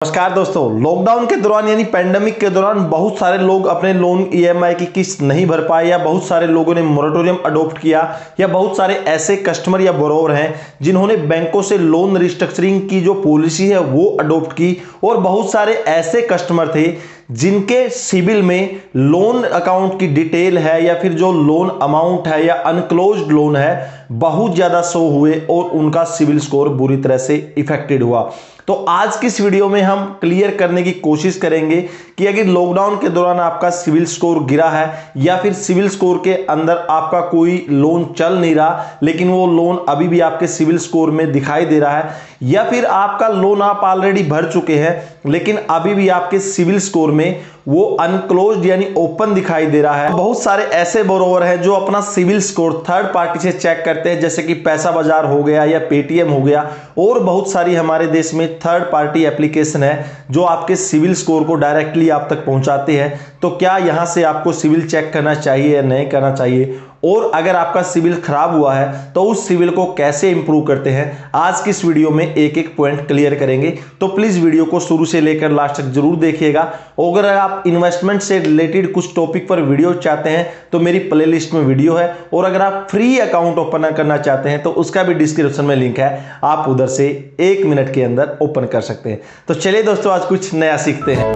नमस्कार दोस्तों। लॉकडाउन के दौरान यानी पैंडेमिक के दौरान बहुत सारे लोग अपने लोन ईएमआई की किस्त नहीं भर पाए या बहुत सारे लोगों ने मोरेटोरियम अडॉप्ट किया या बहुत सारे ऐसे कस्टमर या बोरोवर हैं जिन्होंने बैंकों से लोन रिस्ट्रक्चरिंग की जो पॉलिसी है वो अडॉप्ट की और बहुत सारे ऐसे कस्टमर थे जिनके सिबिल में लोन अकाउंट की डिटेल है या फिर जो लोन अमाउंट है या अनक्लोज्ड लोन है बहुत ज्यादा शो हुए और उनका सिबिल स्कोर बुरी तरह से इफेक्टेड हुआ। तो आज की इस वीडियो में हम क्लियर करने की कोशिश करेंगे कि अगर लॉकडाउन के दौरान आपका सिबिल स्कोर गिरा है या फिर सिबिल स्कोर के अंदर आपका कोई लोन चल नहीं रहा लेकिन वो लोन अभी भी आपके सिबिल स्कोर में दिखाई दे रहा है या फिर आपका लोन आप ऑलरेडी भर चुके हैं लेकिन अभी भी आपके सिबिल स्कोर में वो अनक्लोज्ड यानी ओपन दिखाई दे रहा है। बहुत सारे ऐसे बोरोवर हैं जो अपना सिबिल स्कोर थर्ड पार्टी से चेक करते हैं, जैसे कि पैसा बाजार हो गया या पेटीएम हो गया और बहुत सारी हमारे देश में थर्ड पार्टी एप्लीकेशन है जो आपके सिबिल स्कोर को डायरेक्टली आप तक पहुंचाते हैं। तो क्या यहां से आपको सिबिल चेक करना चाहिए या नहीं करना चाहिए, और अगर आपका सिबिल खराब हुआ है तो उस सिबिल को कैसे इंप्रूव करते हैं, आज की इस वीडियो में एक एक पॉइंट क्लियर करेंगे। तो प्लीज वीडियो को शुरू से लेकर लास्ट तक जरूर देखिएगा। अगर आप इन्वेस्टमेंट से रिलेटेड कुछ टॉपिक पर वीडियो चाहते हैं तो मेरी प्लेलिस्ट में वीडियो है, और अगर आप फ्री अकाउंट ओपन करना चाहते हैं तो उसका भी डिस्क्रिप्शन में लिंक है, आप उधर से 1 मिनट के अंदर ओपन कर सकते हैं। तो चलिए दोस्तों, आज कुछ नया सीखते हैं।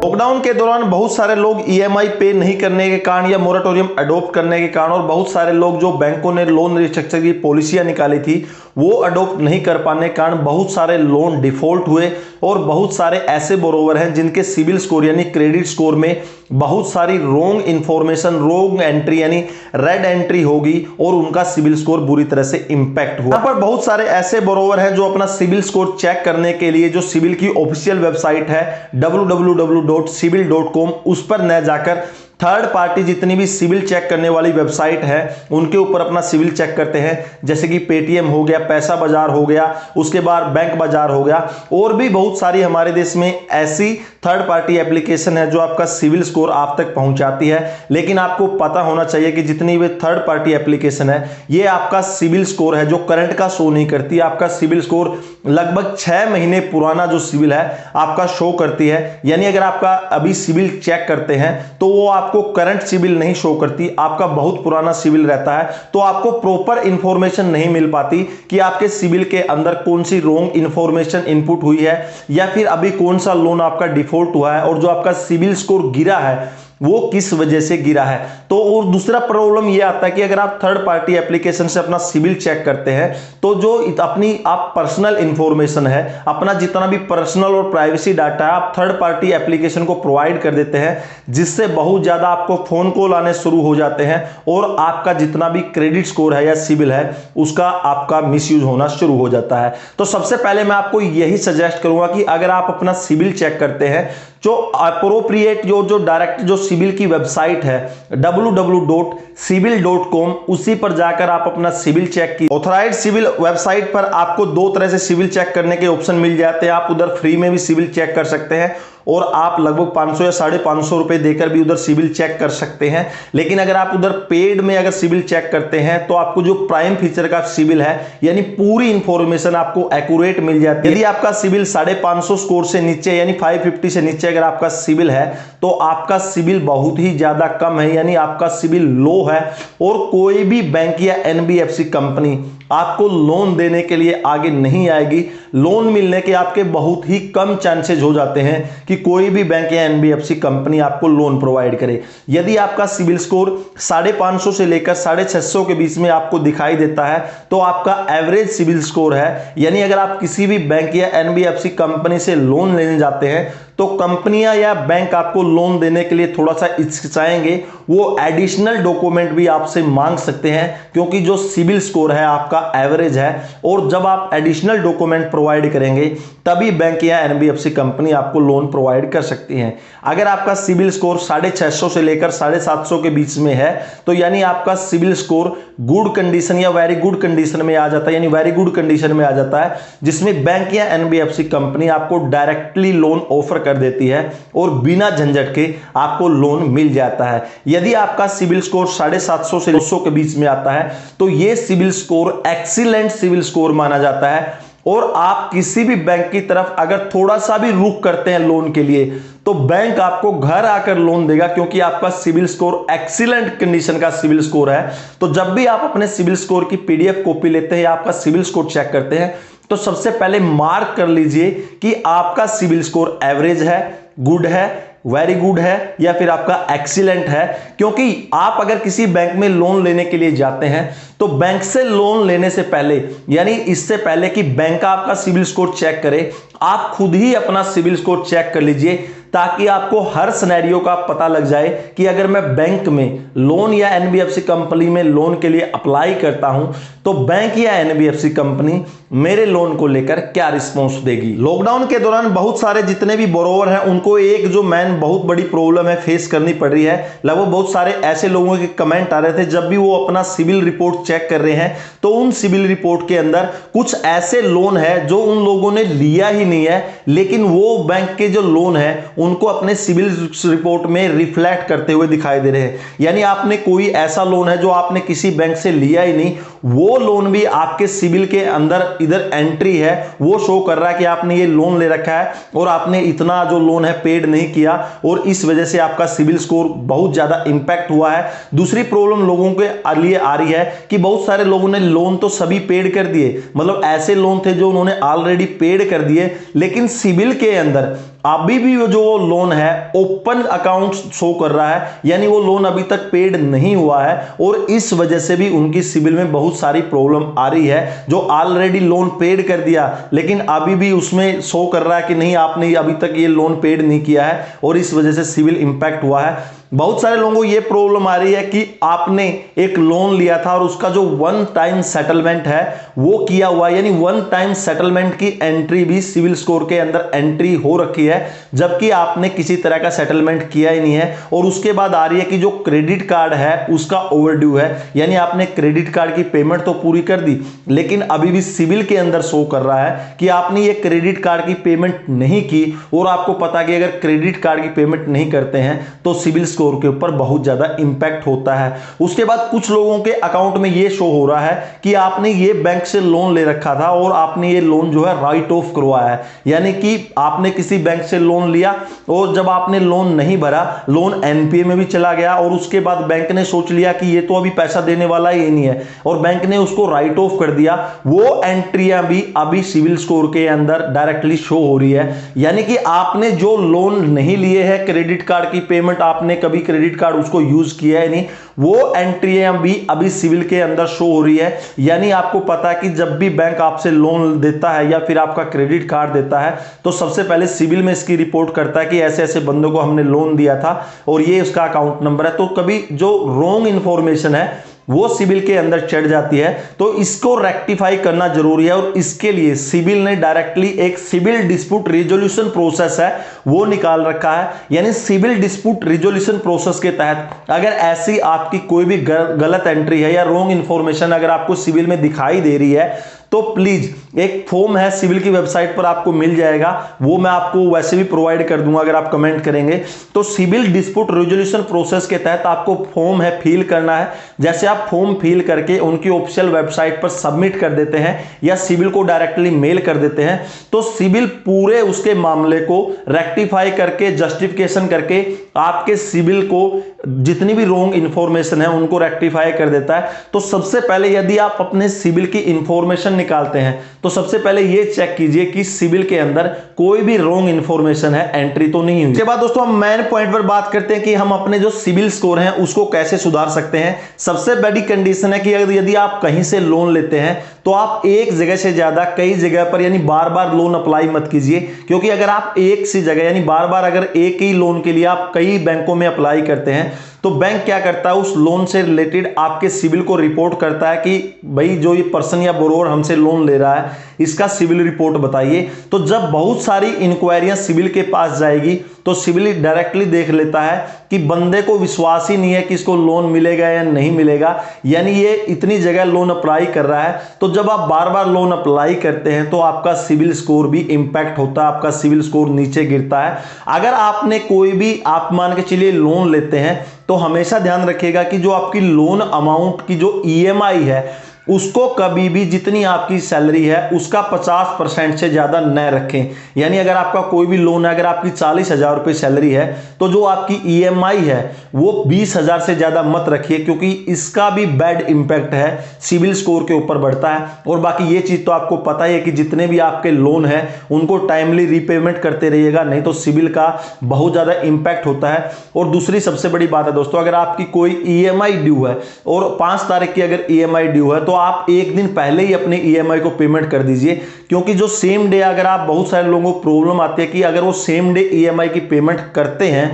लॉकडाउन के दौरान बहुत सारे लोग ईएमआई पे नहीं करने के कारण या मोरेटोरियम अडॉप्ट करने के कारण, और बहुत सारे लोग जो बैंकों ने लोन रिस्ट्रक्चर की पॉलिसियां निकाली थी वो अडॉप्ट नहीं कर पाने के कारण बहुत सारे लोन डिफॉल्ट हुए और बहुत सारे ऐसे बोरोवर हैं जिनके सिबिल स्कोर यानी क्रेडिट स्कोर में बहुत सारी रॉन्ग इंफॉर्मेशन, रॉन्ग एंट्री यानी रेड एंट्री होगी और उनका सिबिल स्कोर बुरी तरह से इंपैक्ट हुआ। यहाँ पर बहुत सारे ऐसे बोरोवर हैं जो अपना सिबिल स्कोर चेक करने के लिए जो सिबिल की ऑफिशियल वेबसाइट है www.sibil.com उस पर न जाकर थर्ड पार्टी जितनी भी सिबिल चेक करने वाली वेबसाइट है उनके ऊपर अपना सिबिल चेक करते हैं, जैसे कि पेटीएम हो गया, पैसा बाजार हो गया, उसके बाद बैंक बाजार हो गया, और भी बहुत सारी हमारे देश में ऐसी थर्ड पार्टी एप्लीकेशन है जो आपका सिबिल स्कोर आप तक पहुंचाती है। लेकिन आपको पता होना चाहिए कि जितनी भी थर्ड पार्टी एप्लीकेशन है ये आपका सिबिल स्कोर है जो करंट का शो नहीं करती। आपका सिबिल स्कोर लगभग 6 महीने पुराना जो सिबिल है आपका शो करती है, यानी अगर आपका अभी सिबिल चेक करते हैं तो वो आपको करंट सिबिल नहीं शो करती, आपका बहुत पुराना सिबिल रहता है। तो आपको प्रॉपर इंफॉर्मेशन नहीं मिल पाती कि आपके सिबिल के अंदर कौन सी रॉन्ग इंफॉर्मेशन इनपुट हुई है या फिर अभी कौन सा लोन आपका डिफॉल्ट हुआ है, और जो आपका सिबिल स्कोर गिरा है वो किस वजह से गिरा है। तो और दूसरा प्रॉब्लम ये आता है कि अगर आप थर्ड पार्टी एप्लीकेशन से अपना सिबिल चेक करते हैं तो जो अपनी आप पर्सनल इंफॉर्मेशन है, अपना जितना भी पर्सनल और प्राइवेसी डाटा है आप थर्ड पार्टी एप्लीकेशन को प्रोवाइड कर देते हैं, जिससे बहुत ज्यादा आपको फोन कॉल आने शुरू हो जाते हैं और आपका जितना भी क्रेडिट स्कोर है या सिबिल है उसका आपका मिसयूज होना शुरू हो जाता है। तो सबसे पहले मैं आपको यही सजेस्ट करूंगा कि अगर आप अपना सिबिल चेक करते हैं जो अप्रोप्रिएट जो डायरेक्ट जो सिबिल की वेबसाइट है www.sibil.com उसी पर जाकर आप अपना सिबिल चेक की ऑथराइज्ड सिबिल वेबसाइट पर आपको 2 तरह से सिबिल चेक करने के ऑप्शन मिल जाते हैं। आप उधर फ्री में भी सिबिल चेक कर सकते हैं और आप लगभग 500 या 550 रुपए देकर भी उधर सिबिल चेक कर सकते हैं। लेकिन अगर आप उधर पेड में अगर सिबिल चेक करते हैं तो आपको जो प्राइम फीचर का सिबिल है यानी पूरी इंफॉर्मेशन आपको एक्यूरेट मिल जाती है। यदि आपका सिबिल 550 स्कोर से नीचे यानी 550 से नीचे अगर आपका सिबिल है तो आपका सिबिल बहुत ही ज्यादा कम है, यानी आपका सिबिल लो है और कोई भी बैंक या एनबीएफसी कंपनी आपको लोन देने के लिए आगे नहीं आएगी। लोन मिलने के आपके बहुत ही कम चांसेस हो जाते हैं कि कोई भी बैंक या एनबीएफसी कंपनी आपको लोन प्रोवाइड करे। यदि आपका सिबिल स्कोर 550 से लेकर 650 के बीच में आपको दिखाई देता है तो आपका एवरेज सिबिल स्कोर है, यानी अगर आप किसी भी बैंक या एनबीएफसी कंपनी से लोन लेने जाते हैं तो कंपनियां या बैंक आपको लोन देने के लिए थोड़ा सा हिचकिचाएंगे, वो एडिशनल डॉक्यूमेंट भी आपसे मांग सकते हैं क्योंकि जो सिबिल स्कोर है आपका एवरेज है, और जब आप एडिशनल डॉक्यूमेंट प्रोवाइड करेंगे तभी बैंक या एनबीएफसी कंपनी आपको लोन प्रोवाइड कर सकती है। अगर आपका सिबिल स्कोर 650 से लेकर 750 के बीच में है तो यानी आपका सिबिल स्कोर गुड कंडीशन या वेरी गुड कंडीशन में आ जाता है, यानी वेरी गुड कंडीशन में आ जाता है, जिसमें बैंक या एनबीएफसी कंपनी आपको डायरेक्टली लोन ऑफर कर देती है और बिना झंझट के आपको लोन मिल जाता है। यदि आपका सिविल स्कोर 750 से 900 के बीच में आता है तो यह CIBIL score excellent CIBIL score माना जाता है। और आप किसी भी बैंक की तरफ अगर थोड़ा सा भी रुख करते हैं लोन के लिए तो बैंक आपको घर आकर लोन देगा, क्योंकि आपका सिविल स्कोर एक्सीलेंट कंडीशन का सिविल स्कोर है। तो जब भी आप अपने सिविल स्कोर की पीडीएफ कॉपी लेते हैं या आपका सिविल स्कोर चेक करते हैं तो सबसे पहले मार्क कर लीजिए कि आपका सिविल स्कोर एवरेज है, गुड है, वेरी गुड है या फिर आपका एक्सीलेंट है। क्योंकि आप अगर किसी बैंक में लोन लेने के लिए जाते हैं तो बैंक से लोन लेने से पहले, यानी इससे पहले कि बैंक आपका सिविल स्कोर चेक करे, आप खुद ही अपना सिविल स्कोर चेक कर लीजिए, ताकि आपको हर सिनेरियो का पता लग जाए कि अगर मैं बैंक में लोन या एनबीएफसी कंपनी में लोन के लिए अप्लाई करता हूं तो बैंक या एनबीएफसी कंपनी मेरे लोन को लेकर क्या रिस्पॉन्स देगी। लॉकडाउन के दौरान बहुत सारे जितने भी बोरोवर हैं उनको एक जो मेन बहुत बड़ी प्रॉब्लम है फेस करनी पड़ रही है। लगभग बहुत सारे ऐसे लोगों के कमेंट आ रहे थे जब भी वो अपना सिविल रिपोर्ट चेक कर रहे हैं तो उन सिविल रिपोर्ट के अंदर कुछ ऐसे लोन है जो उन लोगों ने लिया ही नहीं है, लेकिन वो बैंक के जो लोन है उनको अपने सिविल रिपोर्ट में रिफ्लेक्ट करते हुए दिखाई दे रहे हैं। यानी आपने कोई ऐसा लोन है जो आपने किसी बैंक से लिया ही नहीं, वो लोन भी आपके सिविल के अंदर इधर एंट्री है, वो शो कर रहा है कि आपने ये लोन ले रखा है और आपने इतना जो लोन है पेड नहीं किया और इस वजह से आपका सिविल स्कोर बहुत ज्यादा इंपैक्ट हुआ है। दूसरी प्रॉब्लम लोगों के लिए आ रही है कि बहुत सारे लोगों ने लोन तो सभी पेड कर दिए, मतलब ऐसे लोन थे जो उन्होंने ऑलरेडी पेड कर दिए, लेकिन सिविल के अंदर अभी भी जो लोन है ओपन अकाउंट शो कर रहा है, यानी वो लोन अभी तक पेड नहीं हुआ है और इस वजह से भी उनकी सिविल में बहुत सारी प्रॉब्लम आ रही है। जो ऑलरेडी लोन पेड कर दिया लेकिन अभी भी उसमें शो कर रहा है कि नहीं आपने अभी तक ये लोन पेड नहीं किया है और इस वजह से सिविल इंपैक्ट हुआ है। बहुत सारे लोगों को ये प्रॉब्लम आ रही है कि आपने एक लोन लिया था और उसका जो वन टाइम सेटलमेंट है वो किया हुआ, यानी वन टाइम सेटलमेंट की एंट्री भी सिविल स्कोर के अंदर एंट्री हो रखी है, जबकि आपने किसी तरह का सेटलमेंट किया ही नहीं है। और उसके बाद आ रही है कि जो क्रेडिट कार्ड है उसका ओवरड्यू है, यानी आपने क्रेडिट कार्ड की पेमेंट तो पूरी कर दी लेकिन अभी भी सिविल के अंदर शो कर रहा है कि आपने ये क्रेडिट कार्ड की पेमेंट नहीं की। और आपको पता कि अगर क्रेडिट कार्ड की पेमेंट नहीं करते हैं तो सिविल स्कोर के ऊपर बहुत ज्यादा इंपैक्ट होता है। उसके बाद कुछ लोगों के अकाउंट में यह शो हो रहा है कि आपने ये बैंक से लोन ले रखा था और आपने ये लोन जो है राइट ऑफ करवाया है, यानी कि आपने किसी बैंक से लोन लिया और जब आपने लोन नहीं भरा लोन एनपीए में भी चला गया और उसके बाद बैंक ने सोच लिया कि ये तो अभी पैसा देने वाला ही नहीं है और बैंक ने उसको राइट ऑफ कर दिया। वो एंट्रियां भी अभी सिविल स्कोर के अंदर डायरेक्टली शो हो रही है, यानी कि आपने जो लोन नहीं लिए हैं क्रेडिट कार्ड की पेमेंट आपने कभी क्रेडिट कार्ड उसको यूज किया है नहीं, वो एंट्रियां भी अभी सिविल के अंदर शो हो रही है। यानी आपको पता है कि जब भी बैंक आपसे लोन देता है या फिर आपका क्रेडिट कार्ड देता है तो सबसे पहले सिविल में इसकी रिपोर्ट करता है कि ऐसे ऐसे बंदों को हमने लोन दिया था और ये उसका अकाउंट नंबर है। तो कभी जो रॉन्ग इंफॉर्मेशन है वो सिविल के अंदर चढ़ जाती है, तो इसको रेक्टिफाई करना जरूरी है। और इसके लिए सिविल ने डायरेक्टली एक सिविल डिस्प्यूट रिजोल्यूशन प्रोसेस है वो निकाल रखा है, यानी सिविल डिस्प्यूट रिजोल्यूशन प्रोसेस के तहत अगर ऐसी आपकी कोई भी गलत एंट्री है या रॉन्ग इंफॉर्मेशन अगर आपको सिविल में दिखाई दे रही है तो प्लीज एक फॉर्म है सिविल की वेबसाइट पर आपको मिल जाएगा, वो मैं आपको वैसे भी प्रोवाइड कर दूंगा अगर आप कमेंट करेंगे। तो सिविल डिस्प्यूट रिजोल्यूशन प्रोसेस के तहत आपको फॉर्म है फिल करना है। जैसे आप फॉर्म फिल करके उनकी ऑफिशियल वेबसाइट पर सबमिट कर देते हैं या सिविल को डायरेक्टली मेल कर देते हैं तो सिविल पूरे उसके मामले को रेक्टिफाई करके जस्टिफिकेशन करके आपके सिविल को जितनी भी रॉन्ग इंफॉर्मेशन है उनको रेक्टिफाई कर देता है। तो सबसे पहले यदि आप अपने सिविल की इंफॉर्मेशन निकालते हैं तो सबसे पहले यह चेक कीजिए कि सिविल के अंदर कोई भी रॉन्ग इंफॉर्मेशन है एंट्री तो नहीं हुई। इसके बाद दोस्तों हम मेन पॉइंट पर बात करते हैं कि हम अपने जो सिविल स्कोर हैं उसको कैसे सुधार सकते हैं। सबसे बड़ी कंडीशन है कि यदि आप कहीं से लोन लेते हैं तो आप एक जगह से ज्यादा कई जगह पर यानी बार बार लोन अप्लाई मत कीजिए, क्योंकि अगर आप एक सी जगह यानी बार बार अगर एक ही लोन के लिए आप कई बैंकों में अप्लाई करते हैं तो बैंक क्या करता है उस लोन से रिलेटेड आपके सिविल को रिपोर्ट करता है कि भाई जो ये पर्सन या बोरोवर हमसे लोन ले रहा है इसका सिविल रिपोर्ट बताइए। तो जब बहुत सारी इंक्वायरियां सिविल के पास जाएगी तो सिविल डायरेक्टली देख लेता है कि बंदे को विश्वास ही नहीं है कि इसको लोन मिलेगा या नहीं मिलेगा, यानी ये इतनी जगह लोन अप्लाई कर रहा है। तो जब आप बार बार लोन अप्लाई करते हैं तो आपका सिविल स्कोर भी इंपैक्ट होता है, आपका सिविल स्कोर नीचे गिरता है। अगर आपने कोई भी, आप मान के चलिए लोन लेते हैं, तो हमेशा ध्यान रखिएगा कि जो आपकी लोन अमाउंट की जो ईएमआई है उसको कभी भी जितनी आपकी सैलरी है उसका 50% से ज्यादा न रखें। यानी अगर आपका कोई भी लोन है, अगर आपकी 40,000 रुपये सैलरी है तो जो आपकी ईएमआई है वो 20,000 से ज्यादा मत रखिए, क्योंकि इसका भी बैड इंपैक्ट है, सिविल स्कोर के ऊपर बढ़ता है। और बाकी ये चीज तो आपको पता ही है कि जितने भी आपके लोन है उनको टाइमली रीपेमेंट करते रहिएगा, नहीं तो सिविल का बहुत ज्यादा इंपैक्ट होता है। और दूसरी सबसे बड़ी बात है दोस्तों, अगर आपकी कोई ईएमआई ड्यू है और 5 तारीख की अगर ईएमआई ड्यू है तो आप एक दिन पहले ही अपनी ईएमआई को पेमेंट कर दीजिए, क्योंकि जो सेम डे, अगर आप, बहुत सारे लोगों को प्रॉब्लम आती है कि अगर वो सेम डे ईएमआई की पेमेंट करते हैं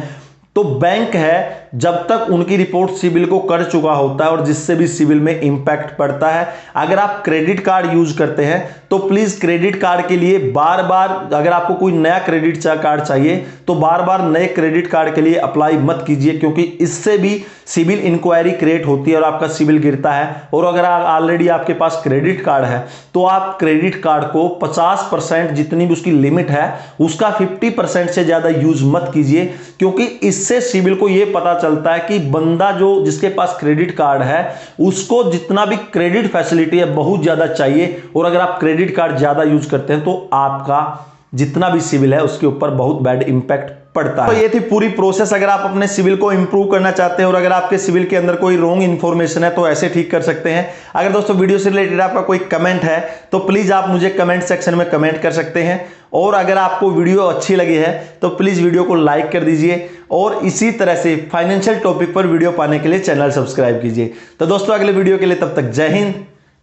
तो बैंक है जब तक उनकी रिपोर्ट सिविल को कर चुका होता है और जिससे भी सिविल में इंपैक्ट पड़ता है। अगर आप क्रेडिट कार्ड यूज करते हैं तो प्लीज क्रेडिट कार्ड के लिए बार बार, अगर आपको कोई नया क्रेडिट कार्ड चाहिए तो बार बार नए क्रेडिट कार्ड के लिए अप्लाई मत कीजिए, क्योंकि इससे भी सिविल इंक्वायरी क्रिएट होती है और आपका सिविल गिरता है। और अगर ऑलरेडी आपके पास क्रेडिट कार्ड है तो आप क्रेडिट कार्ड को 50% जितनी भी उसकी लिमिट है उसका 50% से ज्यादा यूज मत कीजिए, क्योंकि इससे सिविल को यह पता चलता है कि बंदा जो जिसके पास क्रेडिट कार्ड है उसको जितना भी क्रेडिट फैसिलिटी है बहुत ज्यादा चाहिए। और अगर आप क्रेडिट कार्ड ज्यादा यूज करते हैं तो आपका जितना भी सिविल है उसके ऊपर बहुत बैड इंपैक्ट पड़ता है। तो ये थी पूरी प्रोसेस। अगर आप अपने सिविल को इंप्रूव करना चाहते हैं और अगर आपके सिविल के अंदर कोई रॉन्ग इंफॉर्मेशन है तो ऐसे ठीक कर सकते हैं। अगर दोस्तों वीडियो से रिलेटेड आपका कोई कमेंट है तो प्लीज आप मुझे कमेंट सेक्शन में कमेंट कर सकते हैं। और अगर आपको वीडियो अच्छी लगी है तो प्लीज वीडियो को लाइक कर दीजिए और इसी तरह से फाइनेंशियल टॉपिक पर वीडियो पाने के लिए चैनल सब्सक्राइब कीजिए। तो दोस्तों अगले वीडियो के लिए तब तक जय हिंद,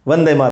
वंदे मातरम।